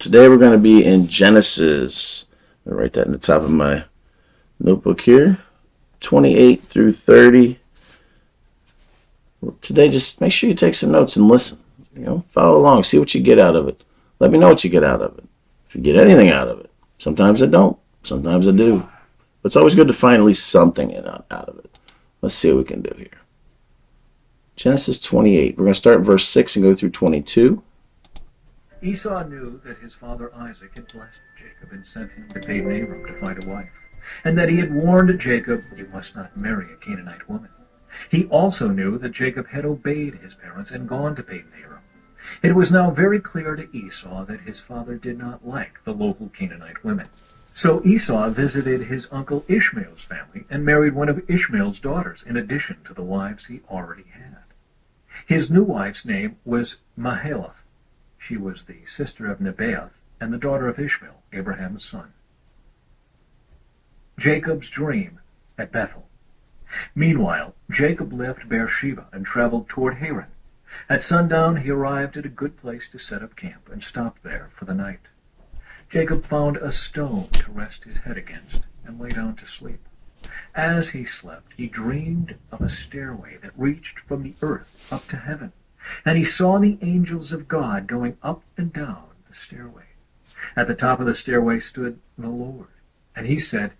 Today we're going to be in Genesis. I'm going to write that in the top of my notebook here. 28 through 30. Today, just make sure you take some notes and listen. Follow along. See what you get out of it. Let me know what you get out of it. If you get anything out of it. Sometimes I don't. Sometimes I do. But it's always good to find at least something out of it. Let's see what we can do here. Genesis 28. We're going to start in verse 6 and go through 22. Esau knew that his father Isaac had blessed Jacob and sent him to Padan-Aram to find a wife, and that he had warned Jacob, "You must not marry a Canaanite woman." He also knew that Jacob had obeyed his parents and gone to Padan-Aram. It was now very clear to Esau that his father did not like the local Canaanite women. So Esau visited his uncle Ishmael's family and married one of Ishmael's daughters in addition to the wives he already had. His new wife's name was Mahalath. She was the sister of Nebaioth and the daughter of Ishmael, Abraham's son. Jacob's dream at Bethel. Meanwhile, Jacob left Beersheba and traveled toward Haran. At sundown, he arrived at a good place to set up camp and stopped there for the night. Jacob found a stone to rest his head against and lay down to sleep. As he slept, he dreamed of a stairway that reached from the earth up to heaven, and he saw the angels of God going up and down the stairway. At the top of the stairway stood the Lord, and he said,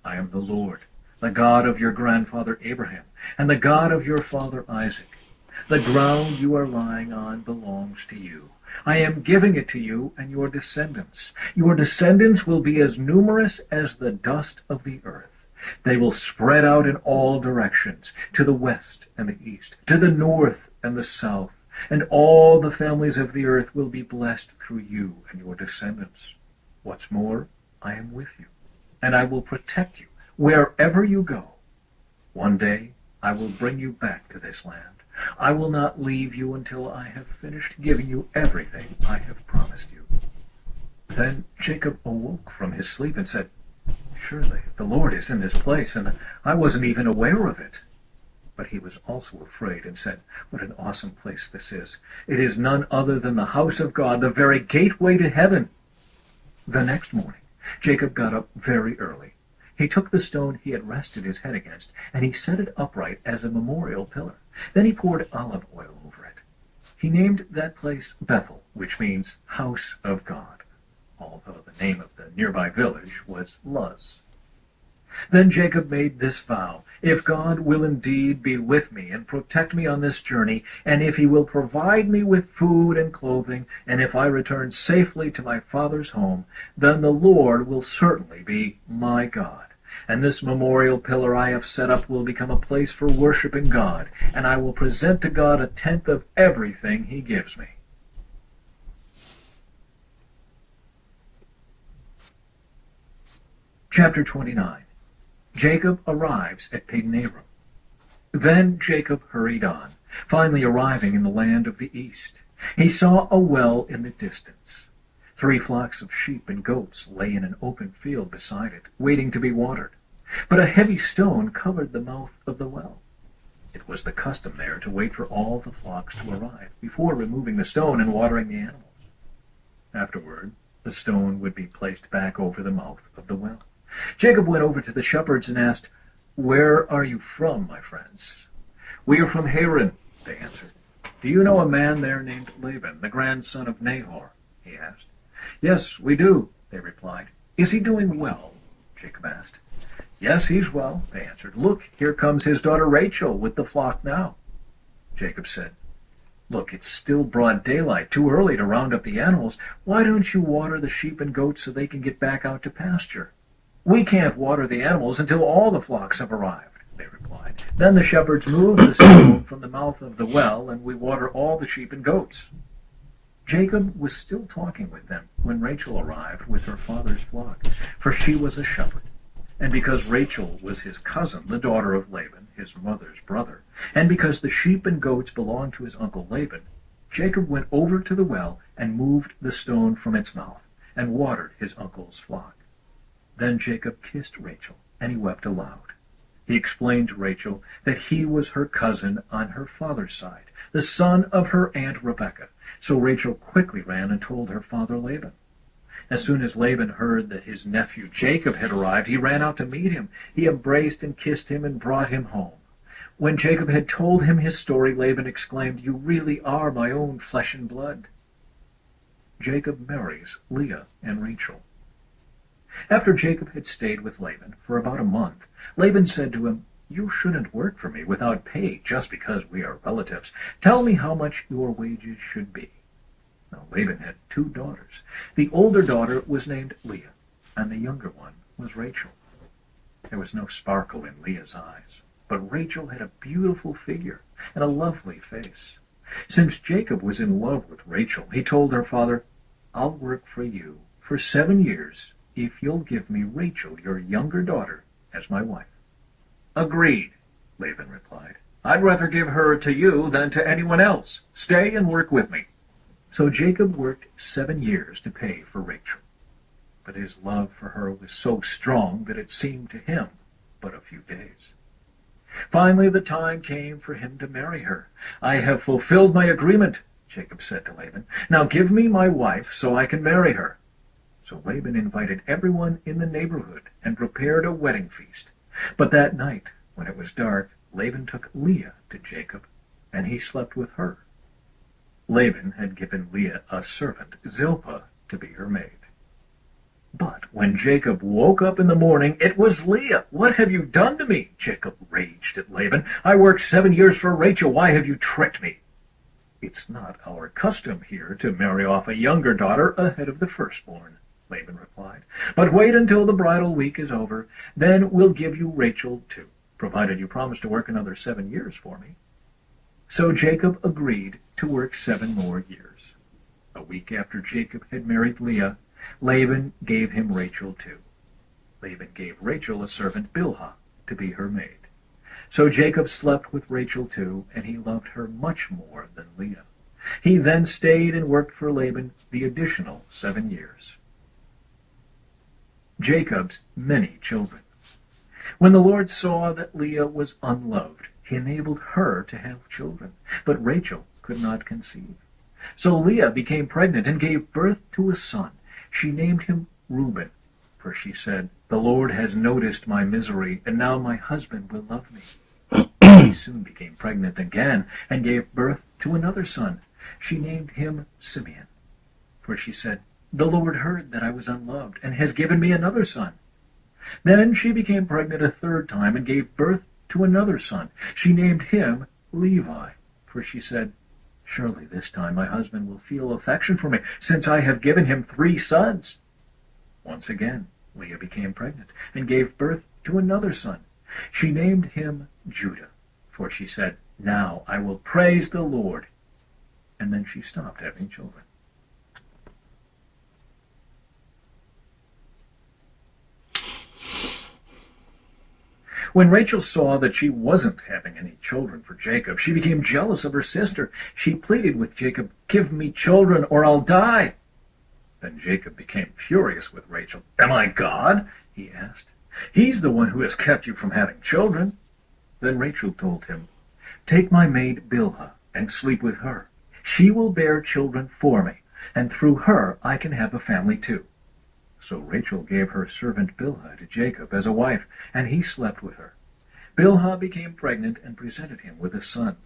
"I am the Lord, the God of your grandfather Abraham, and the God of your father Isaac. The ground you are lying on belongs to you. I am giving it to you and your descendants. Your descendants will be as numerous as the dust of the earth. They will spread out in all directions, to the west and the east, to the north and the south, and all the families of the earth will be blessed through you and your descendants. What's more, I am with you, and I will protect you wherever you go. One day I will bring you back to this land. I will not leave you until I have finished giving you everything I have promised you." Then Jacob awoke from his sleep and said, "Surely the Lord is in this place, and I wasn't even aware of it." But he was also afraid and said, "What an awesome place this is. It is none other than the house of God, the very gateway to heaven." The next morning, Jacob got up very early. He took the stone he had rested his head against, and he set it upright as a memorial pillar. Then he poured olive oil over it. He named that place Bethel, which means house of God, although the name of the nearby village was Luz. Then Jacob made this vow: "If God will indeed be with me and protect me on this journey, and if he will provide me with food and clothing, and if I return safely to my father's home, then the Lord will certainly be my God. And this memorial pillar I have set up will become a place for worshiping God, and I will present to God a tenth of everything he gives me." Chapter 29. Jacob arrives at Padan-Aram. Then Jacob hurried on, finally arriving in the land of the east. He saw a well in the distance. 3 flocks of sheep and goats lay in an open field beside it, waiting to be watered. But a heavy stone covered the mouth of the well. It was the custom there to wait for all the flocks to arrive before removing the stone and watering the animals. Afterward, the stone would be placed back over the mouth of the well. Jacob went over to the shepherds and asked, "Where are you from, my friends?" "We are from Haran," they answered. "Do you know a man there named Laban, the grandson of Nahor?" he asked. "Yes, we do," they replied. "Is he doing well?" Jacob asked. "Yes, he's well," they answered. "Look, here comes his daughter Rachel with the flock now." Jacob said, "Look, it's still broad daylight, too early to round up the animals. Why don't you water the sheep and goats so they can get back out to pasture?" "We can't water the animals until all the flocks have arrived," they replied. "Then the shepherds move the stone from the mouth of the well, and we water all the sheep and goats." Jacob was still talking with them when Rachel arrived with her father's flock, for she was a shepherd. And because Rachel was his cousin, the daughter of Laban, his mother's brother, and because the sheep and goats belonged to his uncle Laban, Jacob went over to the well and moved the stone from its mouth and watered his uncle's flock. Then Jacob kissed Rachel, and he wept aloud. He explained to Rachel that he was her cousin on her father's side, the son of her aunt Rebekah. So Rachel quickly ran and told her father Laban. As soon as Laban heard that his nephew Jacob had arrived, he ran out to meet him. He embraced and kissed him and brought him home. When Jacob had told him his story, Laban exclaimed, "You really are my own flesh and blood." Jacob marries Leah and Rachel. After Jacob had stayed with Laban for about a month, Laban said to him, "You shouldn't work for me without pay just because we are relatives. Tell me how much your wages should be." Now Laban had 2 daughters. The older daughter was named Leah, and the younger one was Rachel. There was no sparkle in Leah's eyes, but Rachel had a beautiful figure and a lovely face. Since Jacob was in love with Rachel, he told her father, "I'll work for you for 7 years if you'll give me Rachel, your younger daughter, as my wife." "Agreed," Laban replied. "I'd rather give her to you than to anyone else. Stay and work with me." So Jacob worked 7 years to pay for Rachel. But his love for her was so strong that it seemed to him but a few days. Finally the time came for him to marry her. "I have fulfilled my agreement," Jacob said to Laban. "Now give me my wife so I can marry her." So Laban invited everyone in the neighborhood and prepared a wedding feast. But that night, when it was dark, Laban took Leah to Jacob, and he slept with her. Laban had given Leah a servant, Zilpah, to be her maid. But when Jacob woke up in the morning, it was Leah. "What have you done to me?" Jacob raged at Laban. "I worked 7 years for Rachel. Why have you tricked me?" "It's not our custom here to marry off a younger daughter ahead of the firstborn," Laban replied. "But wait until the bridal week is over. Then we'll give you Rachel too, provided you promise to work another 7 years for me." So Jacob agreed to work 7 more years. A week after Jacob had married Leah, Laban gave him Rachel too. Laban gave Rachel a servant, Bilhah, to be her maid. So Jacob slept with Rachel too, and he loved her much more than Leah. He then stayed and worked for Laban the additional 7 years. Jacob's many children. When the Lord saw that Leah was unloved, he enabled her to have children, but Rachel could not conceive. So Leah became pregnant and gave birth to a son. She named him Reuben, for she said, "The Lord has noticed my misery, and now my husband will love me." She soon became pregnant again and gave birth to another son. She named him Simeon, for she said, "The Lord heard that I was unloved, and has given me another son." Then she became pregnant a 3rd time and gave birth to another son. She named him Levi, for she said, "Surely this time my husband will feel affection for me, since I have given him 3 sons." Once again Leah became pregnant and gave birth to another son. She named him Judah, for she said, "Now I will praise the Lord." And then she stopped having children. When Rachel saw that she wasn't having any children for Jacob, she became jealous of her sister. She pleaded with Jacob, "Give me children or I'll die." Then Jacob became furious with Rachel. "Am I God?" he asked. "He's the one who has kept you from having children." Then Rachel told him, "Take my maid Bilhah and sleep with her. She will bear children for me, and through her I can have a family too." So Rachel gave her servant Bilhah to Jacob as a wife, and he slept with her. Bilhah became pregnant and presented him with a son.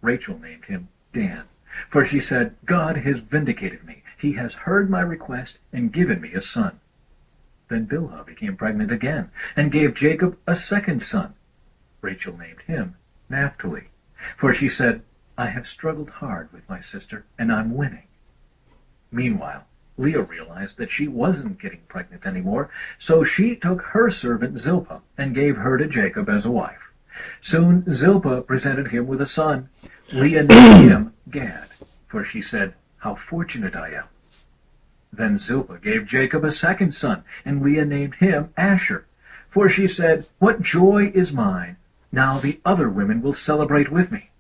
Rachel named him Dan, for she said, "God has vindicated me. He has heard my request and given me a son." Then Bilhah became pregnant again and gave Jacob a 2nd son. Rachel named him Naphtali, for she said, "I have struggled hard with my sister, and I'm winning." Meanwhile, Leah realized that she wasn't getting pregnant anymore, so she took her servant Zilpah and gave her to Jacob as a wife. Soon Zilpah presented him with a son. Leah named him Gad, for she said, "How fortunate I am." Then Zilpah gave Jacob a 2nd son, and Leah named him Asher, for she said, "What joy is mine! Now the other women will celebrate with me."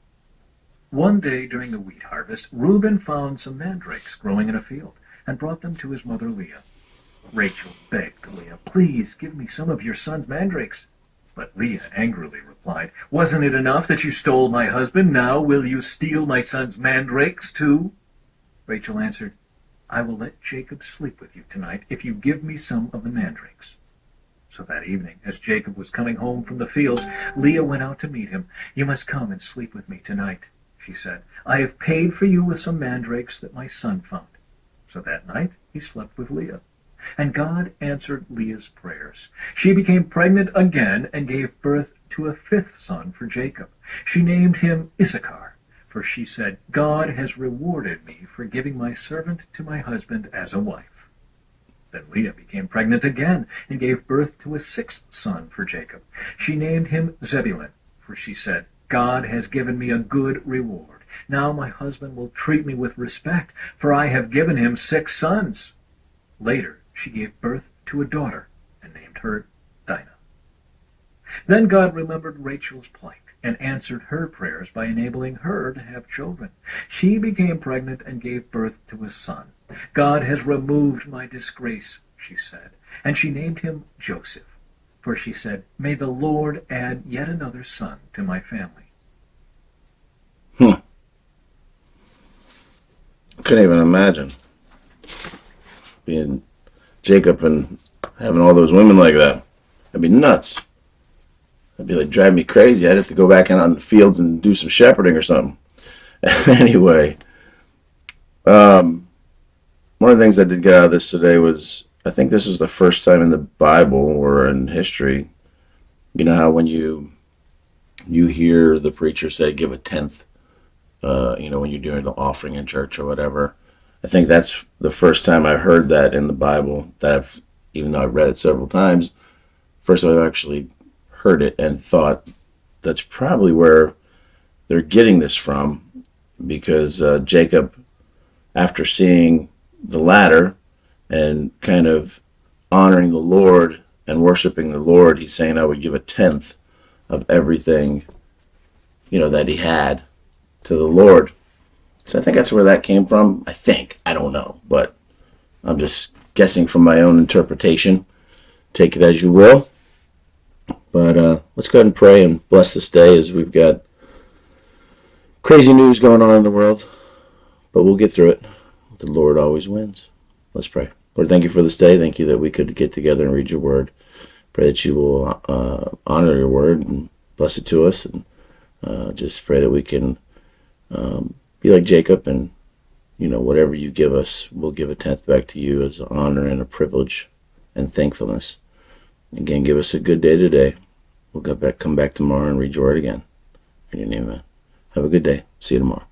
One day during the wheat harvest, Reuben found some mandrakes growing in a field and brought them to his mother Leah. Rachel begged Leah, "Please give me some of your son's mandrakes." But Leah angrily replied, "Wasn't it enough that you stole my husband? Now will you steal my son's mandrakes too?" Rachel answered, I will let Jacob sleep with you tonight if you give me some of the mandrakes." So that evening, as Jacob was coming home from the fields, Leah went out to meet him. "You must come and sleep with me tonight," she said. "I have paid for you with some mandrakes that my son found." So that night he slept with Leah. And God answered Leah's prayers. She became pregnant again and gave birth to a fifth son for Jacob. She named him Issachar, for she said, "God has rewarded me for giving my servant to my husband as a wife." Then Leah became pregnant again and gave birth to a sixth son for Jacob. She named him Zebulun, for she said, "God has given me a good reward. Now my husband will treat me with respect, for I have given him 6 sons." Later she gave birth to a daughter and named her Dinah. Then God remembered Rachel's plight and answered her prayers by enabling her to have children. She became pregnant and gave birth to a son. "God has removed my disgrace," she said, and she named him Joseph, for she said, "May the Lord add yet another son to my family." Couldn't even imagine being Jacob and having all those women like that. That'd be nuts. That'd be like drive me crazy. I'd have to go back out on the fields and do some shepherding or something. Anyway, one of the things I did get out of this today was I think this is the first time in the Bible or in history, you know how when you hear the preacher say give a tenth, when you're doing the offering in church or whatever. I think that's the first time I heard that in the Bible that even though I've read it several times, first time I've actually heard it and thought that's probably where they're getting this from, because Jacob, after seeing the ladder and kind of honoring the Lord and worshiping the Lord, he's saying I would give a tenth of everything, that he had to the Lord. So I think that's where that came from. I don't know, but I'm just guessing from my own interpretation. Take it as you will. But let's go ahead and pray and bless this day, as we've got crazy news going on in the world, but we'll get through it. The Lord always wins. Let's pray. Lord, thank you for this day. Thank you that we could get together and read your word. Pray that you will honor your word and bless it to us, and just pray that we can be like Jacob, and whatever you give us, we'll give a tenth back to you as an honor and a privilege and thankfulness. Again, give us a good day today. We'll come back tomorrow and read your word again. In your name, man. Have a good day. See you tomorrow.